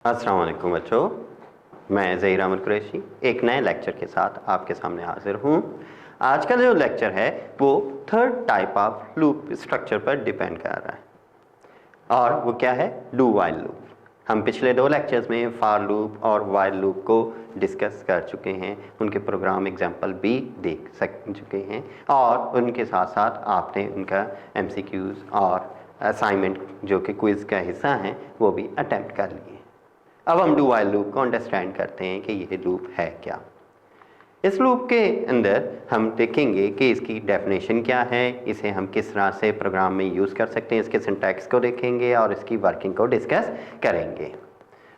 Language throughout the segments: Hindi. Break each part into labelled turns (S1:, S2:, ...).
S1: अस्सलाम वालेकुम बच्चों, मैं ज़हीर अहमद कुरैशी एक नए लेक्चर के साथ आपके सामने हाजिर हूँ। आज का जो लेक्चर है वो third type of loop structure पर डिपेंड कर रहा है और वो क्या है, डू वाइल लूप। हम पिछले दो लेक्चर्स में फार लूप और वाइल लूप को डिस्कस कर चुके हैं, उनके प्रोग्राम एग्जांपल भी देख चुके हैं और उनके साथ साथ आपने उनका MCQs और असाइनमेंट जो कि क्विज़ का हिस्सा हैं वो भी अटेम्प्ट कर लिए। अब हम डू वाइल लूप को अंडरस्टैंड करते हैं कि ये लूप है क्या। इस लूप के अंदर हम देखेंगे कि इसकी डेफिनेशन क्या है, इसे हम किस तरह से प्रोग्राम में यूज़ कर सकते हैं, इसके सिंटैक्स को देखेंगे और इसकी वर्किंग को डिस्कस करेंगे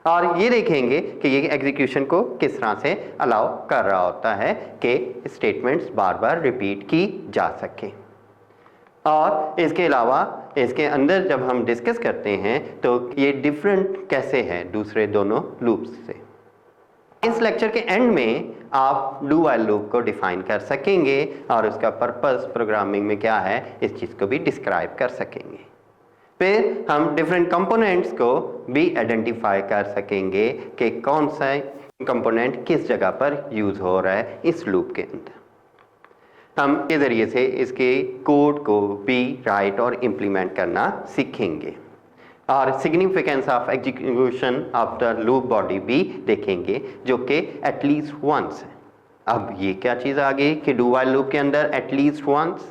S1: और ये देखेंगे कि ये एग्जीक्यूशन को किस तरह से अलाउ कर रहा होता है कि स्टेटमेंट्स बार बार रिपीट की जा सके। और इसके अलावा इसके अंदर जब हम डिस्कस करते हैं तो ये डिफरेंट कैसे है दूसरे दोनों लूप्स से। इस लेक्चर के एंड में आप डू वाइल लूप को डिफाइन कर सकेंगे और उसका पर्पस प्रोग्रामिंग में क्या है इस चीज़ को भी डिस्क्राइब कर सकेंगे। फिर हम डिफरेंट कंपोनेंट्स को भी आइडेंटिफाई कर सकेंगे कि कौन सा कंपोनेंट किस जगह पर यूज़ हो रहा है इस लूप के अंदर। हम के ज़रिए से इसके कोड को भी राइट और इम्प्लीमेंट करना सीखेंगे और significance of execution of the loop body भी देखेंगे जो कि एटलीस्ट वंस है। अब ये क्या चीज़ आ गई कि डू वाइल लूप के अंदर एटलीस्ट वंस।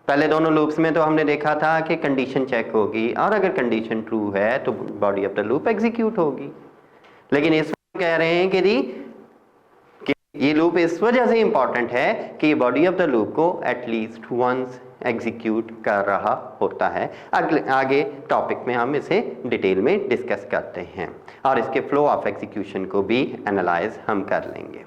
S1: पहले दोनों लूप्स में तो हमने देखा था कि कंडीशन चेक होगी और अगर कंडीशन ट्रू है तो body of the loop execute होगी, लेकिन इसमें कह रहे हैं कि जी ये लूप इस वजह से इंपॉर्टेंट है कि बॉडी ऑफ द लूप को एटलीस्ट वंस एग्जीक्यूट कर रहा होता है। आगे टॉपिक में हम इसे डिटेल में डिस्कस करते हैं और इसके फ्लो ऑफ एग्जीक्यूशन को भी एनालाइज हम कर लेंगे।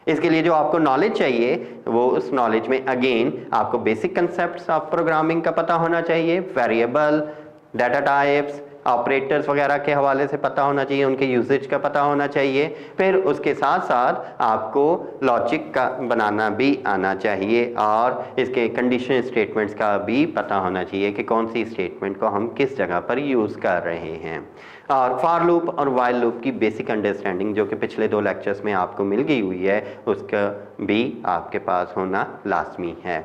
S1: इसके लिए जो आपको नॉलेज चाहिए वो उस नॉलेज में अगेन आपको बेसिक कंसेप्ट्स ऑफ प्रोग्रामिंग का पता होना चाहिए, वेरिएबल, डाटा टाइप्स, ऑपरेटर्स वगैरह के हवाले से पता होना चाहिए, उनके यूसेज का पता होना चाहिए। फिर उसके साथ साथ आपको लॉजिक का बनाना भी आना चाहिए और इसके कंडीशन स्टेटमेंट्स का भी पता होना चाहिए कि कौन सी स्टेटमेंट को हम किस जगह पर यूज़ कर रहे हैं। और फॉर लूप और वाइल लूप की बेसिक अंडरस्टैंडिंग जो कि पिछले दो लेक्चर्स में आपको मिल गई हुई है उसका भी आपके पास होना लाजमी है।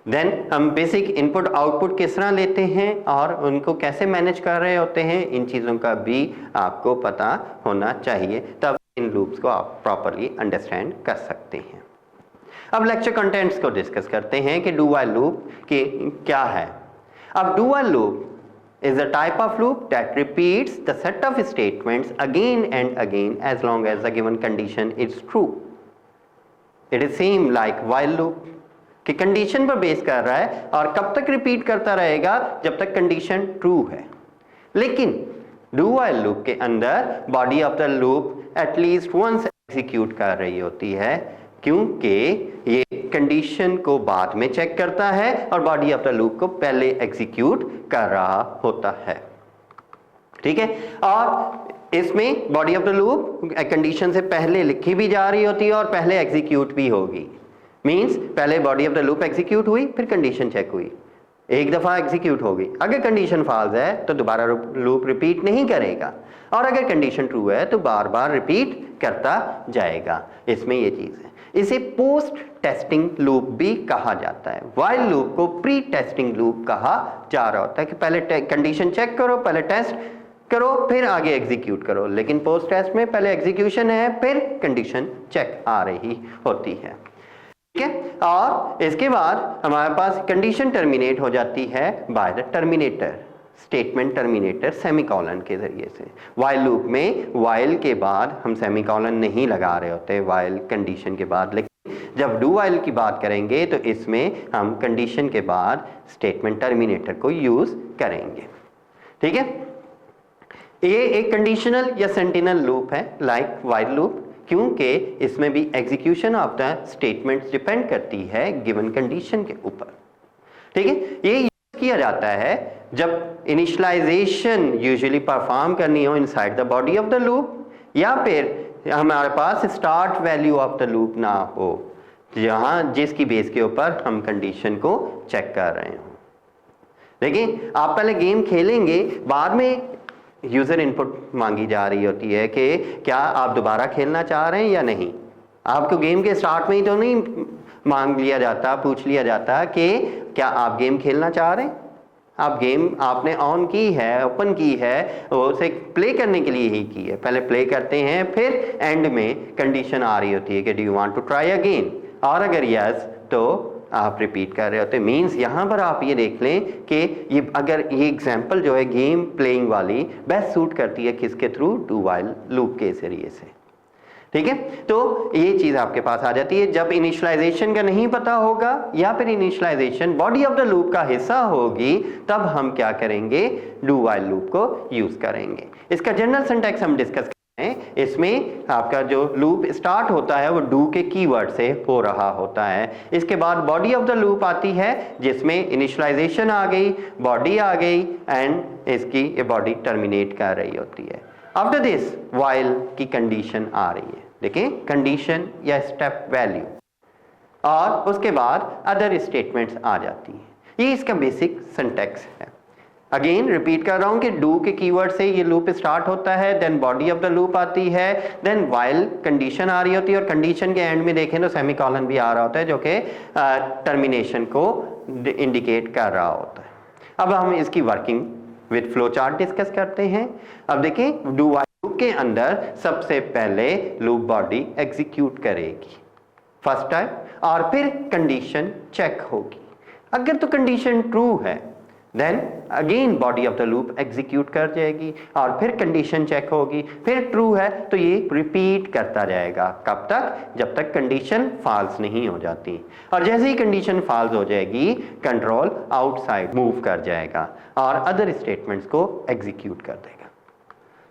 S1: देन हम बेसिक इनपुट आउटपुट किस तरह लेते हैं और उनको कैसे मैनेज कर रहे होते हैं, इन चीज़ों का भी आपको पता होना चाहिए, तब इन लूप्स को आप प्रॉपरली अंडरस्टैंड कर सकते हैं। अब लेक्चर कंटेंट्स को डिस्कस करते हैं कि डू वाइल लूप की क्या है। अब do while loop is a type of loop that repeats the set of statements again and again as long as the given condition is true. It is same like while loop कि कंडीशन पर बेस कर रहा है और कब तक रिपीट करता रहेगा जब तक कंडीशन ट्रू है। लेकिन डू वाइल लूप के अंदर body of the loop at least once execute कर रही होती है क्योंकि ये कंडीशन को बाद में चेक करता है और बॉडी ऑफ द लूप को पहले एग्जीक्यूट कर रहा होता है। ठीक है, और इसमें body of the loop condition से पहले लिखी भी जा रही होती है और पहले एग्जीक्यूट भी होगी। मीन्स पहले body of the loop execute हुई, फिर कंडीशन चेक हुई, एक दफ़ा एग्जीक्यूट होगी। अगर कंडीशन फॉल्स है तो दोबारा लूप रिपीट नहीं करेगा और अगर कंडीशन ट्रू है तो बार बार रिपीट करता जाएगा। इसमें ये चीज़ है, इसे पोस्ट टेस्टिंग लूप भी कहा जाता है। वाइल लूप को प्री टेस्टिंग लूप कहा जा रहा होता है कि पहले कंडीशन चेक करो, पहले टेस्ट करो, फिर आगे एग्जीक्यूट करो। लेकिन पोस्ट टेस्ट में पहले एग्जीक्यूशन है फिर कंडीशन चेक आ रही होती है। ठीक है, और इसके बाद हमारे पास कंडीशन टर्मिनेट हो जाती है by the terminator, statement terminator semicolon के जरिए से। वाइल लूप में वाइल के बाद हम सेमीकोलन नहीं लगा रहे होते, वाइल कंडीशन के बाद। लेकिन जब डू वाइल की बात करेंगे तो इसमें हम कंडीशन के बाद स्टेटमेंट टर्मिनेटर को यूज करेंगे। ठीक है, ये एक कंडीशनल या सेंटिनल लूप है लाइक वाइल लूप, क्योंकि इसमें भी execution of the statements depend करती है गिवन कंडीशन के ऊपर। ठीक है, ये यूज किया जाता है जब इनिशियलाइजेशन यूजुअली परफॉर्म करनी हो inside the body of the loop या फिर हमारे पास start value of the loop ना हो, जहां जिसकी बेस के ऊपर हम कंडीशन को चेक कर रहे हो। देखिए, आप पहले गेम खेलेंगे, बाद में यूज़र इनपुट मांगी जा रही होती है कि क्या आप दोबारा खेलना चाह रहे हैं या नहीं। आपको गेम के स्टार्ट में ही तो नहीं मांग लिया जाता, पूछ लिया जाता कि क्या आप गेम खेलना चाह रहे हैं। आप गेम आपने ऑन की है, ओपन की है, उसे प्ले करने के लिए ही की है। पहले प्ले करते हैं, फिर एंड में कंडीशन आ रही होती है कि do you want to try again, और अगर यस तो आप रिपीट कर रहे होते। मीन्स यहाँ पर आप ये देख लें कि ये अगर ये एग्जाम्पल जो है गेम प्लेइंग वाली बेस्ट सूट करती है किसके थ्रू, डू व्हाइल लूप के जरिए से। ठीक है, तो ये चीज आपके पास आ जाती है। जब इनिशियलाइजेशन का नहीं पता होगा या फिर initialization body of the loop का हिस्सा होगी, तब हम क्या करेंगे, डू व्हाइल लूप को यूज करेंगे। इसका जनरल सिंटैक्स हम डिस्कस हैं। इसमें आपका जो लूप स्टार्ट होता है वो डू के कीवर्ड से हो रहा होता है। इसके बाद बॉडी ऑफ द लूप आती है जिसमें इनिशियलाइजेशन आ गई, बॉडी आ गई, एंड इसकी ये बॉडी टर्मिनेट कर रही होती है। आफ्टर दिस व्हाइल की कंडीशन आ रही है। देखिए, कंडीशन या स्टेप वैल्यू, और उसके बाद अदर स्टेटमेंट्स आ जाती हैं। ये इसका बेसिक सिंटैक्स है। अगेन रिपीट कर रहा हूं कि डू के कीवर्ड से ये लूप स्टार्ट होता है, then body of the loop आती है, देन व्हाइल कंडीशन आ रही होती है, और कंडीशन के एंड में देखें तो सेमीकोलन भी आ रहा होता है जो कि टर्मिनेशन को इंडिकेट कर रहा होता है। अब हम इसकी working with flow chart discuss करते हैं। अब देखें, डू व्हाइल लूप के अंदर सबसे पहले लूप बॉडी एग्जीक्यूट करेगी फर्स्ट टाइम, और फिर कंडीशन चेक होगी। अगर तो कंडीशन ट्रू है then again body of the loop execute कर जाएगी, और फिर कंडीशन चेक होगी, फिर ट्रू है तो ये रिपीट करता जाएगा। कब तक, जब तक कंडीशन फॉल्स नहीं हो जाती। और जैसे ही कंडीशन फॉल्स हो जाएगी, कंट्रोल आउटसाइड मूव कर जाएगा और अदर स्टेटमेंट्स को एग्जीक्यूट कर देगा।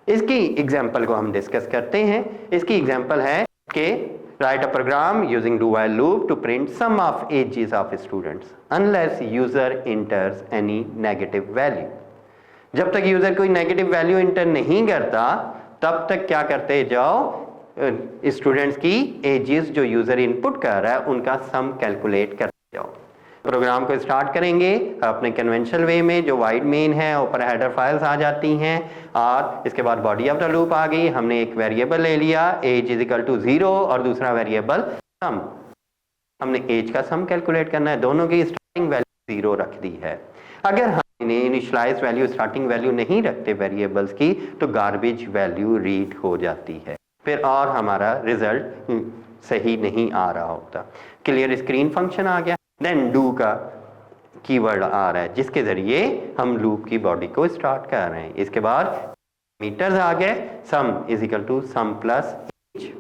S1: इसकी एग्जाम्पल को हम डिस्कस करते हैं। इसकी एग्जाम्पल है कि write a program using do while loop to print sum of ages of students unless user enters any negative value। जब तक यूजर कोई नेगेटिव वैल्यू इंटर नहीं करता तब तक क्या करते जाओ, स्टूडेंट्स की एजेस जो यूजर इनपुट कर रहा है उनका सम कैलकुलेट करते जाओ। प्रोग्राम को स्टार्ट करेंगे अपने कन्वेंशनल वे में, जो वाइड मेन है, ऊपर हेडर फाइल्स आ जाती हैं, और इसके बाद बॉडी ऑफ द लूप आ गई। हमने एक वेरिएबल ले लिया एज इज इक्वल टू 0 और दूसरा वेरिएबल सम। हमने एज का सम कैलकुलेट करना है, दोनों की स्टार्टिंग वैल्यू 0 रख दी है। अगर हम इनिशियलाइज वैल्यू स्टार्टिंग वैल्यू नहीं रखते वेरिएबल्स की तो गार्बेज वैल्यू रीड हो जाती है, फिर और हमारा रिजल्ट सही नहीं आ रहा होता। क्लियर स्क्रीन फंक्शन आ गया। देन डू का कीवर्ड आ रहा है जिसके जरिए हम लूप की बॉडी को स्टार्ट कर रहे हैं। इसके बाद मीटर्स आ गए, sum is equal to sum plus age.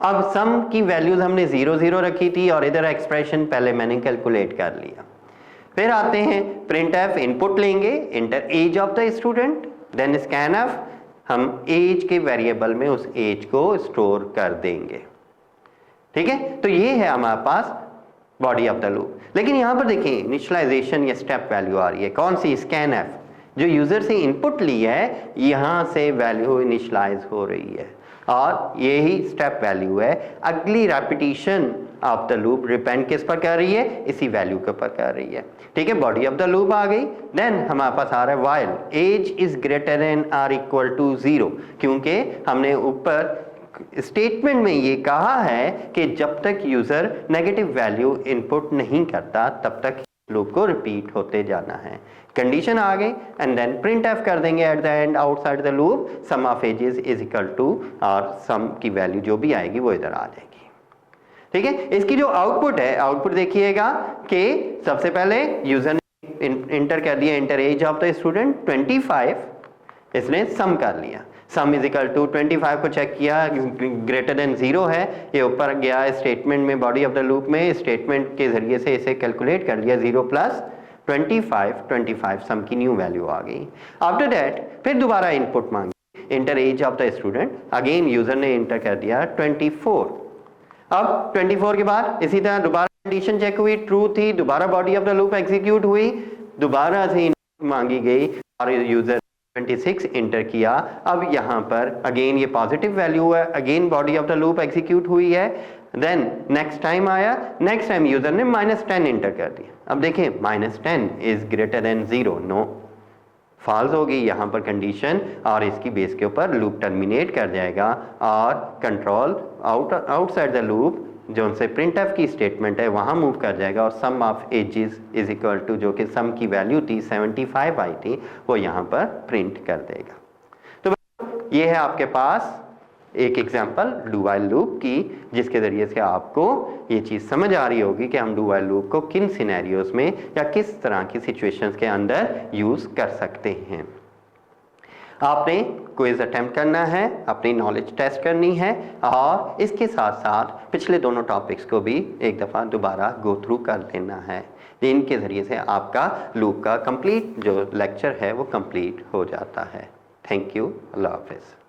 S1: अब सम की वैल्यूज हमने 0 0 रखी थी और इधर एक्सप्रेशन पहले मैंने कैलकुलेट कर लिया। फिर आते हैं प्रिंट एफ, इनपुट लेंगे, enter age of the student, then scanf, हम एज के वेरिएबल में उस एज को स्टोर कर देंगे। ठीक है, तो ये है हमारे पास बॉडी ऑफ द लूप। लेकिन यहां पर देखिए इनिशियलाइजेशन या स्टेप वैल्यू आ रही है, कौन सी, स्कैन एफ, जो यूजर से इनपुट ली है यहां से वैल्यू इनिशियलाइज हो रही है, और यही स्टेप वैल्यू है। अगली repetition of the loop depend किस पर कर रही है, इसी वैल्यू के ऊपर कर रही है। ठीक है, बॉडी ऑफ द लूप आ गई। देन हमारे पास आ रहा है while age is greater than or equal to 0, क्योंकि हमने ऊपर स्टेटमेंट में ये कहा है कि जब तक यूजर नेगेटिव वैल्यू इनपुट नहीं करता तब तक लूप को रिपीट होते जाना है। कंडीशन आ गई एंड देन प्रिंट एफ कर देंगे at the end outside the loop, sum of edges is equal to, और सम की वैल्यू जो भी आएगी वो इधर आ जाएगी। ठीक है, इसकी जो आउटपुट है, आउटपुट देखिएगा कि सबसे पहले यूजर ने इंटर कर दिया, enter age of the student 25, इसने सम कर लिया, सम इज इक्वल टू 25 को चेक किया, ग्रेटर देन 0 है, ये ऊपर गया स्टेटमेंट में, बॉडी ऑफ द लूप में स्टेटमेंट के जरिए से इसे कैलकुलेट कर लिया, 0 प्लस 25 सम की न्यू वैल्यू आ गई। आफ्टर दैट फिर दोबारा इनपुट मांगी, enter age of the student, again user ने इंटर कर दिया 24। अब 24 के बाद इसी तरह दोबारा कंडीशन चेक हुई, ट्रू थी, दोबारा body of the loop execute हुई, दोबारा से मांगी गई और यूजर 26 इंटर किया। अब यहां पर अगेन ये पॉजिटिव वैल्यू है, again body of the loop execute हुई है। देन नेक्स्ट टाइम आया, नेक्स्ट टाइम यूजर ने -10 इंटर कर दिया। अब देखें -10 is greater than 0, no, false होगी यहाँ पर कंडीशन और इसकी बेस के ऊपर लूप टर्मिनेट कर जाएगा और कंट्रोल आउटसाइड द लूप जो उनसे प्रिंट एफ की स्टेटमेंट है वहाँ मूव कर जाएगा और sum of edges is equal to जो कि सम की वैल्यू थी 75 आई थी वो यहाँ पर प्रिंट कर देगा। तो ये है आपके पास एक एग्जांपल डू व्हाइल लूप की, जिसके ज़रिए से आपको ये चीज़ समझ आ रही होगी कि हम डू व्हाइल लूप को किन सिनेरियोज में या किस तरह की सिचुएशंस के अंदर यूज़ कर सकते हैं। आपने क्विज अटेम्प्ट करना है, अपनी नॉलेज टेस्ट करनी है और इसके साथ साथ पिछले दोनों टॉपिक्स को भी एक दफ़ा दोबारा गो थ्रू कर देना है, जिनके ज़रिए से आपका लूप का कंप्लीट जो लेक्चर है वो कंप्लीट हो जाता है। थैंक यू, अल्लाह हाफिज़।